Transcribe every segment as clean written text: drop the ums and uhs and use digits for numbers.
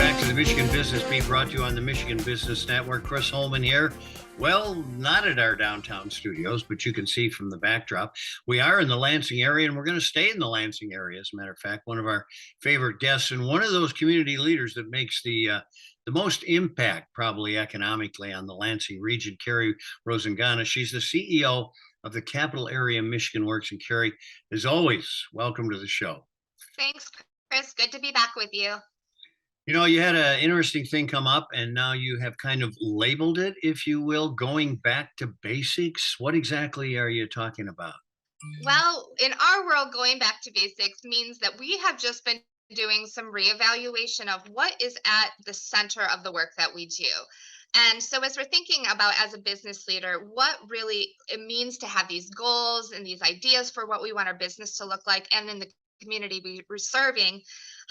back to the Michigan Business Beat, brought to you on the Michigan Business Network. Chris Holman here. Well, not at our downtown studios, but you can see from the backdrop, we are in the Lansing area, and we're going to stay in the Lansing area. As a matter of fact, one of our favorite guests and one of those community leaders that makes the most impact, probably economically, on the Lansing region, Carrie Rosingana. She's the CEO of the Capital Area Michigan Works. And Carrie, as always, welcome to the show. Thanks, Chris. Good to be back with you. You know, you had an interesting thing come up, and now you have kind of labeled it, if you will, going back to basics. What exactly are you talking about? Well, in our world, going back to basics means that we have just been doing some reevaluation of what is at the center of the work that we do. And so, as we're thinking about as a business leader, what really it means to have these goals and these ideas for what we want our business to look like, and in the community we're serving,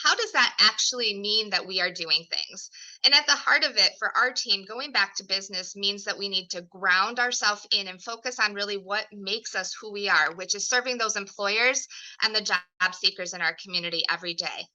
how does that actually mean that we are doing things? And at the heart of it for our team, going back to business means that we need to ground ourselves in and focus on really what makes us who we are, which is serving those employers and the job seekers in our community every day.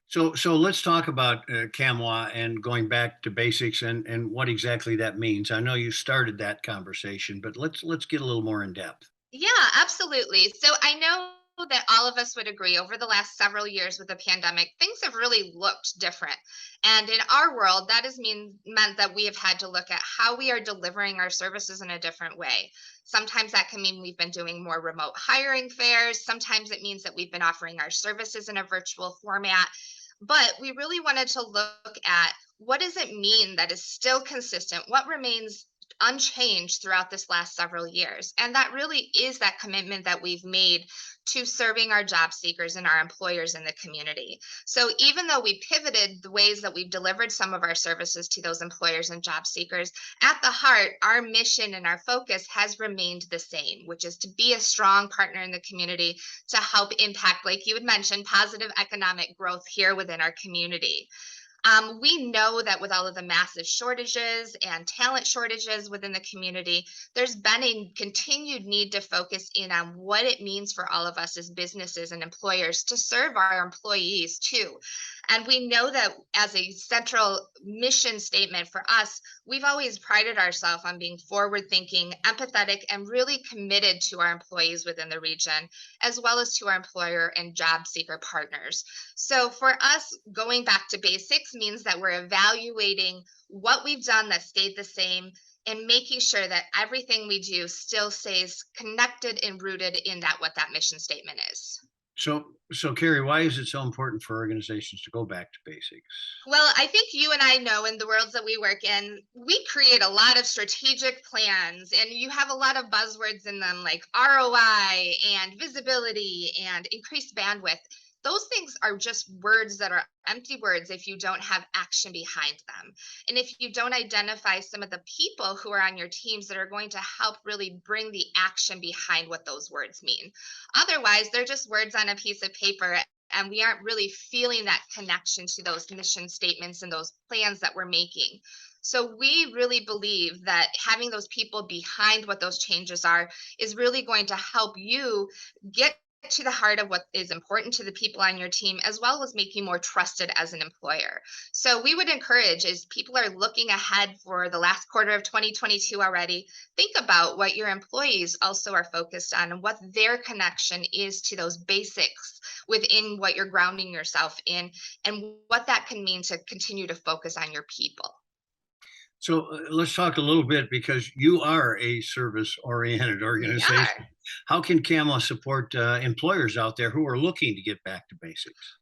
So let's talk about CAMW and going back to basics and what exactly that means. I know you started that conversation, but let's get a little more in depth. Yeah, absolutely. So I know that all of us would agree over the last several years with the pandemic, things have really looked different. And in our world, that has meant that we have had to look at how we are delivering our services in a different way. Sometimes that can mean we've been doing more remote hiring fairs. Sometimes it means that we've been offering our services in a virtual format. But we really wanted to look at what does it mean that is still consistent? What remains unchanged throughout this last several years? And that really is that commitment that we've made to serving our job seekers and our employers in the community. So even though we pivoted the ways that we've delivered some of our services to those employers and job seekers, at the heart, our mission and our focus has remained the same, which is to be a strong partner in the community to help impact, like you had mentioned, positive economic growth here within our community. We know that with all of the massive shortages and talent shortages within the community, there's been a continued need to focus in on what it means for all of us as businesses and employers to serve our employees too. And we know that as a central mission statement for us, we've always prided ourselves on being forward thinking, empathetic, and really committed to our employees within the region, as well as to our employer and job seeker partners. So for us, going back to basics means that we're evaluating what we've done that stayed the same and making sure that everything we do still stays connected and rooted in that what that mission statement is. So Carrie, why is it so important for organizations to go back to basics? Well, I think you and I know in the worlds that we work in, we create a lot of strategic plans and you have a lot of buzzwords in them like ROI and visibility and increased bandwidth. Those things are just words that are empty words if you don't have action behind them. And if you don't identify some of the people who are on your teams that are going to help really bring the action behind what those words mean. Otherwise, they're just words on a piece of paper and we aren't really feeling that connection to those mission statements and those plans that we're making. So we really believe that having those people behind what those changes are is really going to help you get to the heart of what is important to the people on your team, as well as make you more trusted as an employer. So we would encourage, as people are looking ahead for the last quarter of 2022 already, think about what your employees also are focused on and what their connection is to those basics within what you're grounding yourself in, and what that can mean to continue to focus on your people. So let's talk a little bit because you are a service-oriented We organization. are. How can CAMWA support employers out there who are looking to get back to basics?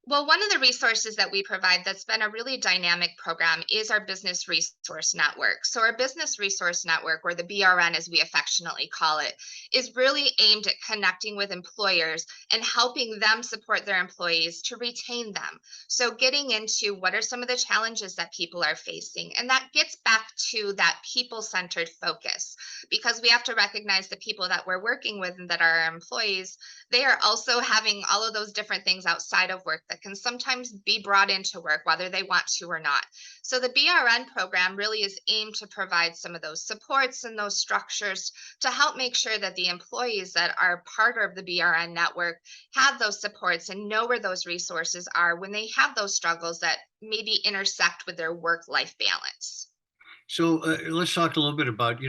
Well, one of the resources that we provide that's been a really dynamic program is our Business Resource Network. So, our Business Resource Network, or the BRN as we affectionately call it, is really aimed at connecting with employers and helping them support their employees to retain them. So, getting into what are some of the challenges that people are facing. And that gets back to that people centered focus because we have to recognize the people that we're working with and that are our employees. They are also having all of those different things outside of work that can sometimes be brought into work, whether they want to or not. So the BRN program really is aimed to provide some of those supports and those structures to help make sure that the employees that are part of the BRN network have those supports and know where those resources are when they have those struggles that maybe intersect with their work-life balance. So let's talk a little bit about,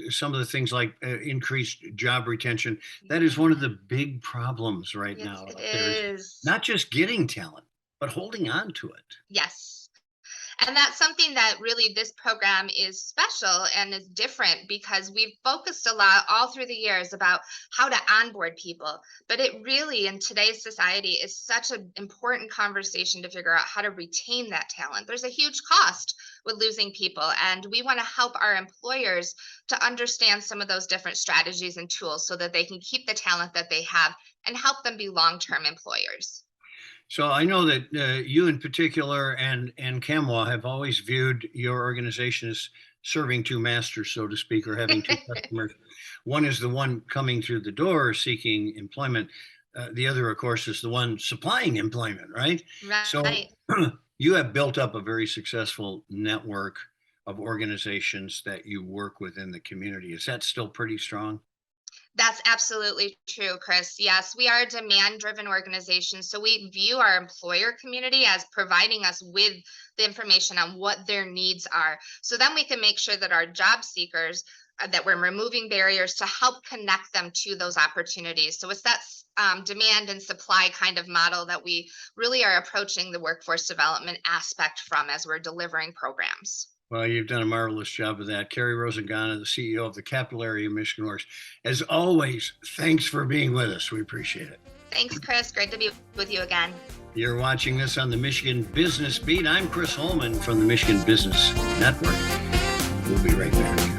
some of the things like increased job retention. That is one of the big problems right Yes, now it out there, is is. not just getting talent, but holding on to it. Yes. And that's something that really this program is special and is different because we've focused a lot all through the years about how to onboard people. But it really, in today's society, is such an important conversation to figure out how to retain that talent. There's a huge cost with losing people, and we want to help our employers to understand some of those different strategies and tools so that they can keep the talent that they have and help them be long-term employers. So I know that you in particular and CAMW have always viewed your organization as serving two masters, so to speak, or having two customers. One is the one coming through the door seeking employment. The other, of course, is the one supplying employment, right? So Right. you have built up a very successful network of organizations that you work with in the community. Is that still pretty strong? That's absolutely true, Chris. Yes, we are a demand driven organization. So we view our employer community as providing us with the information on what their needs are. So then we can make sure that our job seekers, that we're removing barriers to help connect them to those opportunities. So it's that demand and supply kind of model that we really are approaching the workforce development aspect from as we're delivering programs. Well, you've done a marvelous job of that. Carrie Rosingana, the CEO of the Capital Area Michigan Works. As always, thanks for being with us. We appreciate it. Thanks, Chris. Great to be with you again. You're watching this on the Michigan Business Beat. I'm Chris Holman from the Michigan Business Network. We'll be right back.